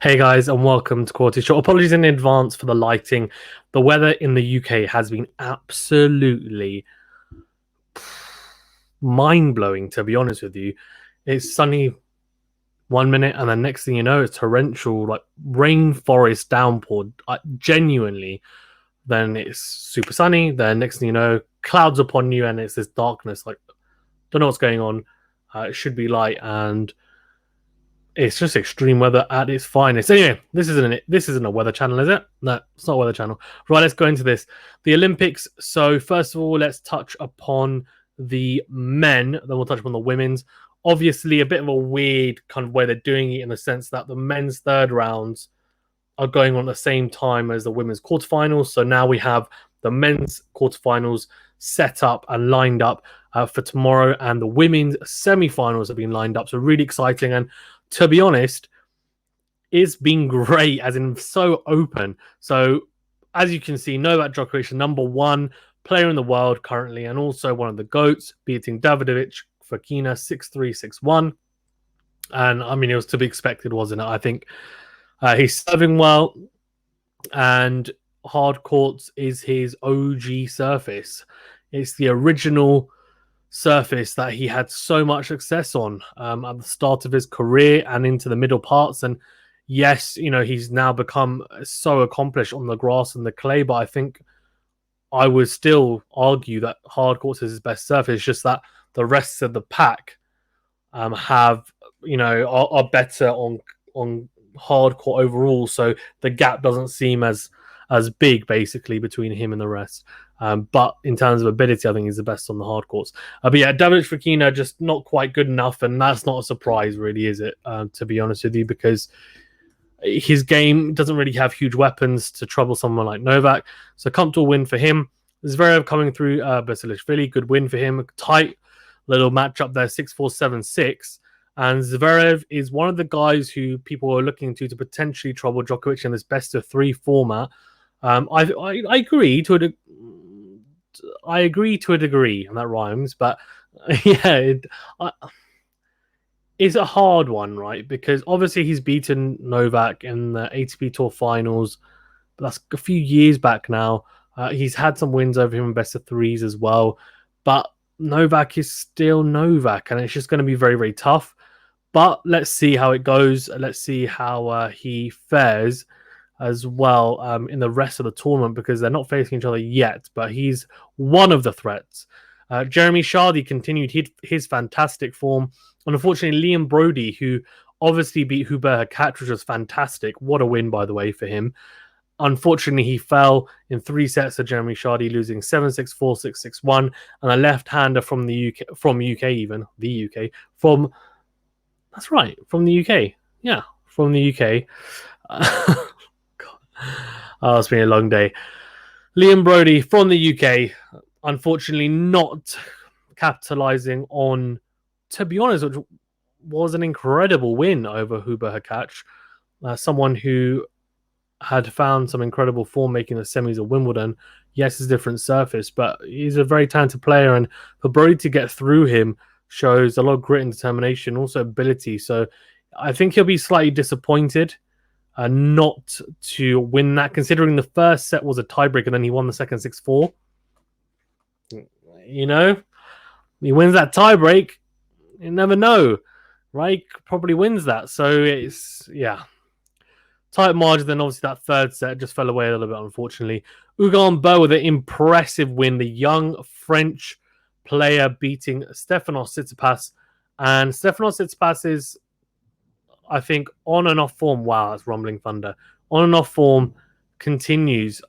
Hey guys, and welcome to QualityShot. Apologies in advance for the lighting. The weather in the UK has been absolutely mind-blowing, to be honest with you. It's sunny 1 minute, and then next thing you know, it's torrential, like rainforest downpour. Genuinely, then it's super sunny. Then next thing you know, clouds upon you, and it's this darkness. Like, don't know what's going on. It should be light, and it's just extreme weather at its finest. Anyway, this isn't a weather channel, is it? No, it's not a weather channel. Right, let's go into this. The Olympics. So first of all, let's touch upon the men. Then we'll touch upon the women's. Obviously, a bit of a weird kind of way they're doing it in the sense that the men's third rounds are going on at the same time as the women's quarterfinals. So now we have the men's quarterfinals set up and lined up for tomorrow, and the women's semi-finals have been lined up. So really exciting. And to be honest, it's been great, as in so open. So, as you can see, Novak Djokovic, the number one player in the world currently, and also one of the GOATs, beating Davidovich Fokina 6-3, 6-1. And, I mean, it was to be expected, wasn't it? I think he's serving well, and hard courts is his OG surface. It's the original surface that he had so much success on at the start of his career and into the middle parts. And yes, you know, he's now become so accomplished on the grass and the clay, but I think I would still argue that hard courts is his best surface. Just that the rest of the pack have, you know, are better on hard court overall, so the gap doesn't seem as big basically between him and the rest. But in terms of ability, I think he's the best on the hard courts. But yeah, Davidovich Fokina just not quite good enough, and that's not a surprise, really, is it? To be honest with you, because his game doesn't really have huge weapons to trouble someone like Novak. So comfortable win for him. Zverev coming through Basilashvili, good win for him. Tight little matchup there, 6-4, 7-6. And Zverev is one of the guys who people are looking to potentially trouble Djokovic in this best of three format. I agree to a degree, and that rhymes, but yeah, it's a hard one, right? Because obviously he's beaten Novak in the ATP Tour finals, but that's a few years back now. He's had some wins over him in best of threes as well, but Novak is still Novak, and it's just going to be very, very tough. But let's see how it goes. Let's see how he fares as well in the rest of the tournament, because they're not facing each other yet, but he's one of the threats. Jeremy Chardy continued his fantastic form. And unfortunately, Liam Brody, who obviously beat Hubert Hurkacz, which was fantastic. What a win, by the way, for him. Unfortunately, he fell in 3 sets to Jeremy Chardy, losing 7-6, 4-6, 6-1. And a left-hander from the UK, from that's right, from the UK. Yeah, from the UK. Oh, it's been a long day. Liam Brody from the UK, unfortunately not capitalizing on, to be honest, which was an incredible win over Hubert Hurkacz, someone who had found some incredible form making the semis of Wimbledon. Yes, it's a different surface, but he's a very talented player, and for Brody to get through him shows a lot of grit and determination, also ability. So I think he'll be slightly disappointed not to win that, considering the first set was a tiebreak and then he won the second 6-4. You know, he wins that tiebreak. You never know, right? Probably wins that. So it's, yeah, tight margin. Then obviously that third set just fell away a little bit, unfortunately. Hugo Humbert with an impressive win. The young French player beating Stefanos Tsitsipas. And Stefanos Tsitsipas is, I think, on and off form. Wow, that's rumbling thunder. On and off form continues.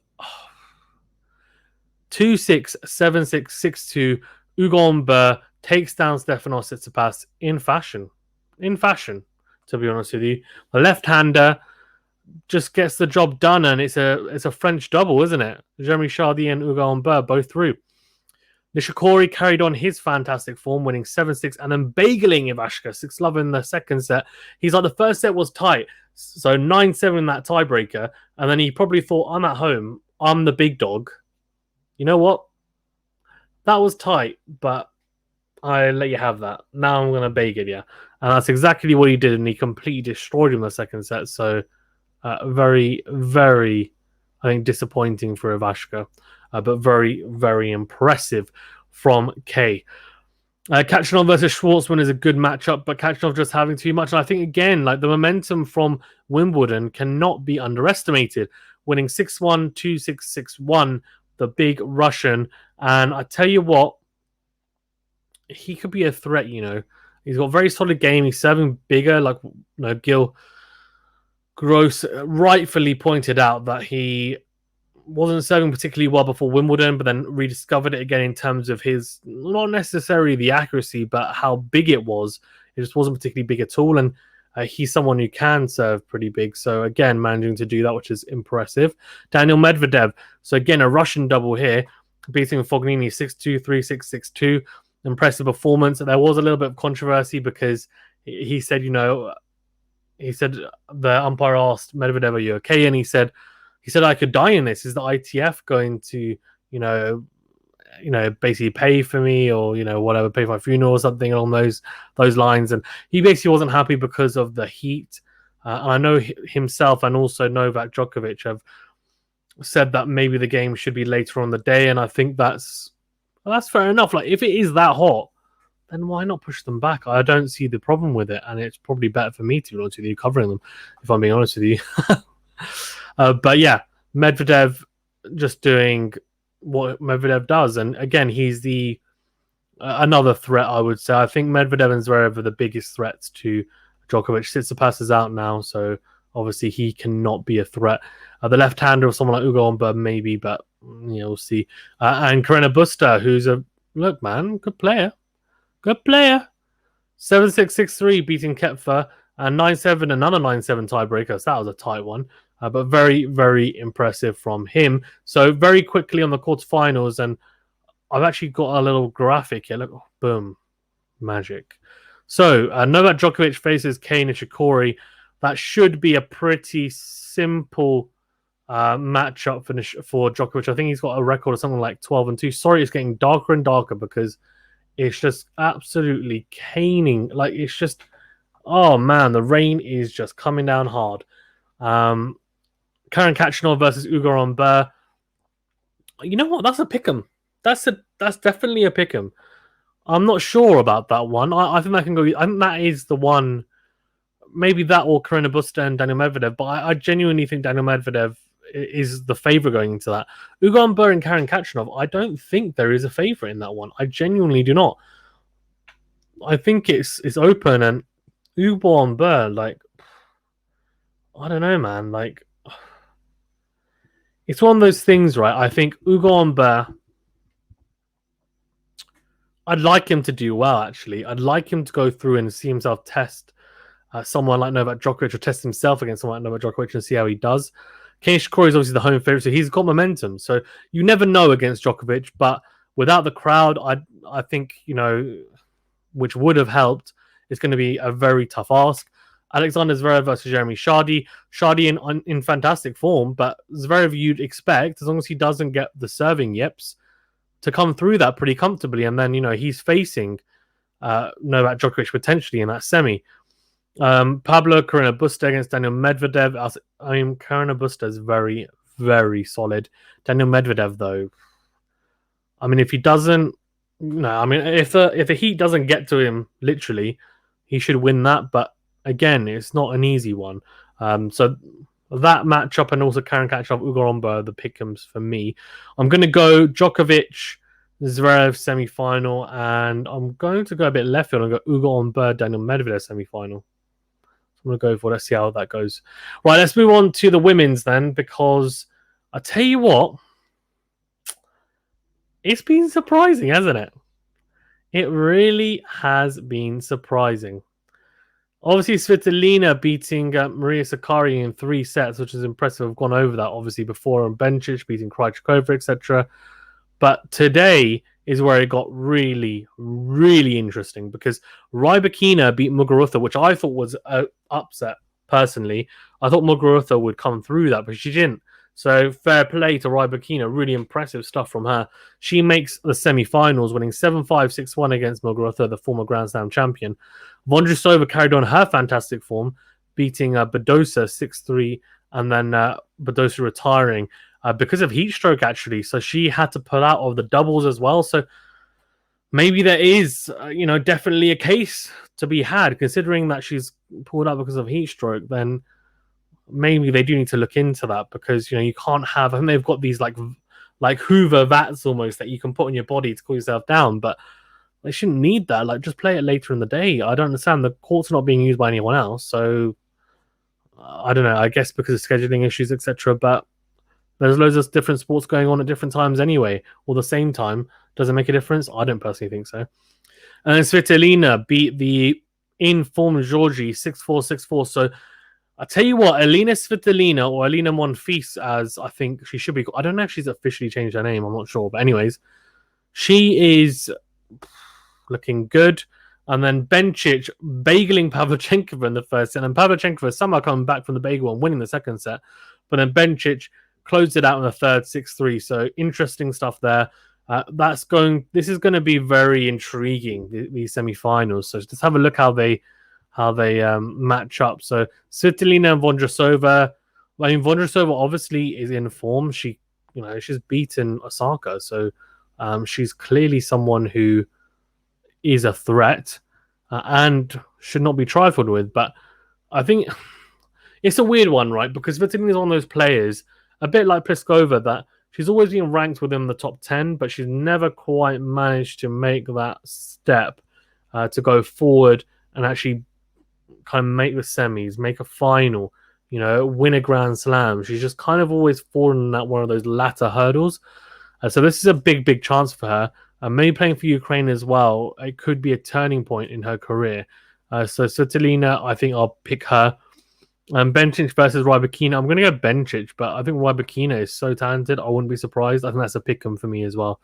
2-6, 7-6, 6-2. Hugo Humbert takes down Stefanos Tsitsipas in fashion. In fashion, to be honest with you. The left-hander just gets the job done, and it's a French double, isn't it? Jeremy Chardy and Hugo Humbert both through. Nishikori carried on his fantastic form, winning 7-6 and then bageling Ivashka 6-love in the second set. He's like, the first set was tight, so 9-7 in that tiebreaker, and then he probably thought, I'm at home, I'm the big dog. You know what? That was tight, but I let you have that. Now I'm going to beg it, yeah. And that's exactly what he did, and he completely destroyed him in the second set. So Very, very, I think, disappointing for Ivashka, but very, very impressive from Kay. Kachanov versus Schwartzman is a good matchup, but Kachanov just having too much. And I think, again, like the momentum from Wimbledon cannot be underestimated. Winning 6-1, 2-6, 6-1, the big Russian. And I tell you what, he could be a threat, you know. He's got a very solid game. He's serving bigger, like, you know, Gil Gross rightfully pointed out that he wasn't serving particularly well before Wimbledon, but then rediscovered it again in terms of his, not necessarily the accuracy, but how big it was. It just wasn't particularly big at all. And he's someone who can serve pretty big. So again, managing to do that, which is impressive. Daniil Medvedev. So again, a Russian double here, beating Fognini 6-2, 3-6, 6-2. Impressive performance. There was a little bit of controversy because he said, you know, the umpire asked Medvedev, "Are you okay?" And he said, "I could die in this. Is the ITF going to, you know, basically pay for me or, you know, whatever, pay for my funeral or something along those lines?" And he basically wasn't happy because of the heat. And I know himself and also Novak Djokovic have said that maybe the game should be later on the day, and I think that's fair enough. Like, if it is that hot, then why not push them back? I don't see the problem with it, and it's probably better for me, to be honest with you, covering them, if I'm being honest with you. But yeah, Medvedev just doing what Medvedev does, and again, he's the another threat, I would say. I think Medvedev and Zverev are the biggest threats to Djokovic. Tsitsipas is out now, so obviously he cannot be a threat. The left-hander of someone like Ugo Humbert, maybe, but you know, we'll see. And Carreño Busta, who's a good player. Good player. 7-6, 6-3, beating Kepfer. And 9-7, another 9-7 tiebreaker. So that was a tight one. But very, very impressive from him. So very quickly on the quarterfinals. And I've actually got a little graphic here. Look, oh, boom. Magic. So Novak Djokovic faces Kei Nishikori. That should be a pretty simple matchup for Djokovic. I think he's got a record of something like 12-2. Sorry, it's getting darker and darker because it's just absolutely caning. Like, it's just, oh man, the rain is just coming down hard. Karen Kachanov versus Ugo Humbert. You know what? That's a pick'em. That's definitely a pick'em. I'm not sure about that one. I think that can go. I think that is the one. Maybe that or Carreño Busta and Daniil Medvedev. But I genuinely think Daniil Medvedev is the favourite going into that. Ugo Humbert and Karen Kachanov, I don't think there is a favourite in that one. I genuinely do not. I think it's open, and Ugo Humbert, like, I don't know, man. Like, it's one of those things, right? I think Ugo Humbert, I'd like him to do well, actually. I'd like him to go through and see himself test someone like Novak Djokovic, or test himself against someone like Novak Djokovic and see how he does. Kei Nishikori is obviously the home favourite, so he's got momentum. So you never know against Djokovic, but without the crowd, I think, you know, which would have helped, it's going to be a very tough ask. Alexander Zverev versus Jeremy Chardy. Chardy in fantastic form, but Zverev you'd expect, as long as he doesn't get the serving yips, to come through that pretty comfortably. And then, you know, he's facing Novak Djokovic potentially in that semi. Pablo Carreño Busta against Daniil Medvedev. I mean, Carreño Busta is very, very solid. Daniil Medvedev, though, I mean, if he doesn't, no, I mean, if the heat doesn't get to him, literally, he should win that. But again, it's not an easy one. So that matchup and also Karen Kachanov, Ugo Humbert, the pick'ems for me. I'm going to go Djokovic, Zverev semi-final, and I'm going to go a bit left field and go Ugo Humbert, Daniil Medvedev semi-final. I'm going to go for it. Let's see how that goes. Right, let's move on to the women's then, because I tell you what, it's been surprising, hasn't it? It really has been surprising. Obviously, Svitolina beating Maria Sakkari in 3 sets, which is impressive. I've gone over that, obviously, before, on Bencic beating Krejcikova, etc. But today is where it got really, really interesting, because Rybakina beat Muguruza, which I thought was an upset, personally. I thought Muguruza would come through that, but she didn't. So fair play to Rybakina. Really impressive stuff from her. She makes the semi-finals, winning 7-5, 6-1 against Muguruza, the former Grand Slam champion. Vondrousova carried on her fantastic form, beating Badosa 6-3 and then Badosa retiring because of heat stroke, actually. So she had to pull out of the doubles as well. So maybe there is, definitely a case to be had, considering that she's pulled out because of heat stroke. Then maybe they do need to look into that, because you can't have. I think they've got these like Hoover vats almost that you can put on your body to cool yourself down, but they shouldn't need that. Like, just play it later in the day. I don't understand. The court's not being used by anyone else, so I don't know. I guess because of scheduling issues, etc. But there's loads of different sports going on at different times anyway, or the same time. Does it make a difference? I don't personally think so. And then Svitolina beat the in-form Georgie 6-4, 6-4. So I tell you what, Elina Svitolina, or Elina Monfils, as I think she should be. I don't know if she's officially changed her name. I'm not sure. But anyways, she is looking good. And then Bencic bageling Pavlyuchenkova in the first set. And Pavlyuchenkova somehow coming back from the bagel and winning the second set. But then Bencic closed it out in the third, 6-3. So interesting stuff there. This is going to be very intriguing, these semi-finals. So just have a look how they match up. So Svitolina and Vondrousova. I mean, Vondrousova obviously is in form. She's beaten Osaka, so she's clearly someone who is a threat and should not be trifled with. But I think it's a weird one, right? Because Svitolina is one of those players, a bit like Pliskova, that she's always been ranked within the top 10, but she's never quite managed to make that step to go forward and actually kind of make the semis, make a final, win a Grand Slam. She's just kind of always fallen at one of those latter hurdles. So this is a big, big chance for her. Maybe playing for Ukraine as well, it could be a turning point in her career. So Svitolina, I think I'll pick her. Bencic versus Rybakina. I'm going to go Bencic, but I think Rybakina is so talented. I wouldn't be surprised. I think that's a pick-em for me as well.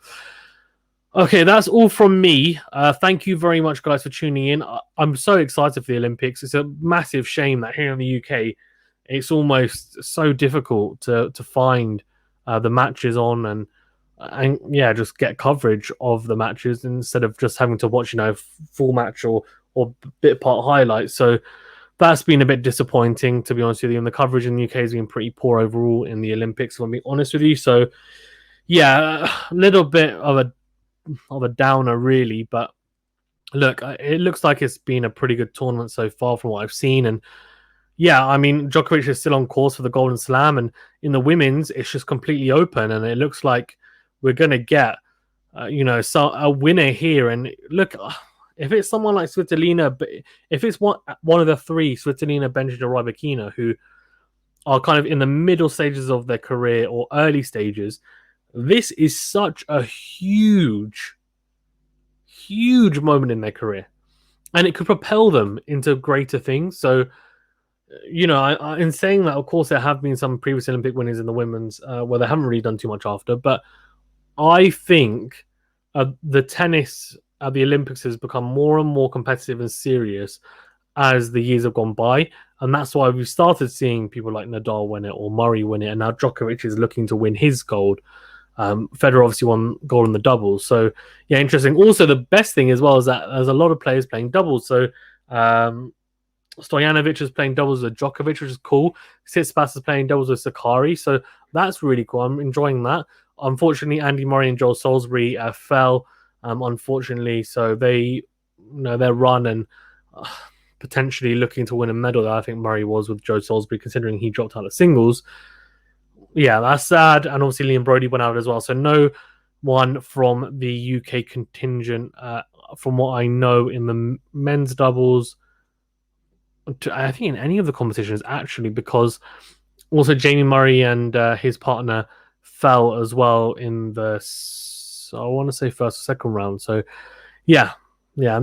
Okay, that's all from me. Thank you very much, guys, for tuning in. I'm so excited for the Olympics. It's a massive shame that here in the UK, it's almost so difficult to find the matches on and just get coverage of the matches instead of just having to watch, full match or bit part highlights. So that's been a bit disappointing, to be honest with you. And the coverage in the UK has been pretty poor overall in the Olympics, if I'm being honest with you. So, yeah, a little bit of a downer, really. But look, it looks like it's been a pretty good tournament so far from what I've seen. And yeah, I mean, Djokovic is still on course for the Golden Slam. And in the women's, it's just completely open. And it looks like we're going to get, a winner here. And look, if it's someone like Svitolina, but if it's one of the three, Svitolina, Bencic, or Rybakina, who are kind of in the middle stages of their career or early stages, this is such a huge, huge moment in their career. And it could propel them into greater things. So, in saying that, of course, there have been some previous Olympic winners in the women's where they haven't really done too much after. But I think the tennis at the Olympics has become more and more competitive and serious as the years have gone by. And that's why we've started seeing people like Nadal win it or Murray win it. And now Djokovic is looking to win his gold. Federer obviously won gold in the doubles. So, yeah, interesting. Also, the best thing as well is that there's a lot of players playing doubles. So, Stojanovic is playing doubles with Djokovic, which is cool. Tsitsipas is playing doubles with Sakari. So, that's really cool. I'm enjoying that. Unfortunately, Andy Murray and Joel Salisbury fell. Unfortunately, so their run and potentially looking to win a medal that I think Murray was with Joe Salisbury, considering he dropped out of singles. Yeah, that's sad. And obviously Liam Brody went out as well. So no one from the UK contingent, from what I know, in the men's doubles, I think in any of the competitions, actually, because also Jamie Murray and his partner fell as well in the, I want to say, first or second round. So, yeah, a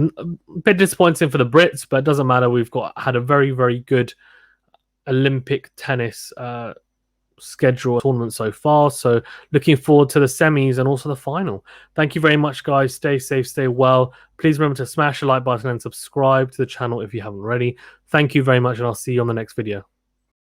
bit disappointing for the Brits, but it doesn't matter. We've had a very, very good Olympic tennis schedule tournament so far. So, looking forward to the semis and also the final. Thank you very much, guys. Stay safe, stay well. Please remember to smash the like button and subscribe to the channel if you haven't already. Thank you very much, and I'll see you on the next video.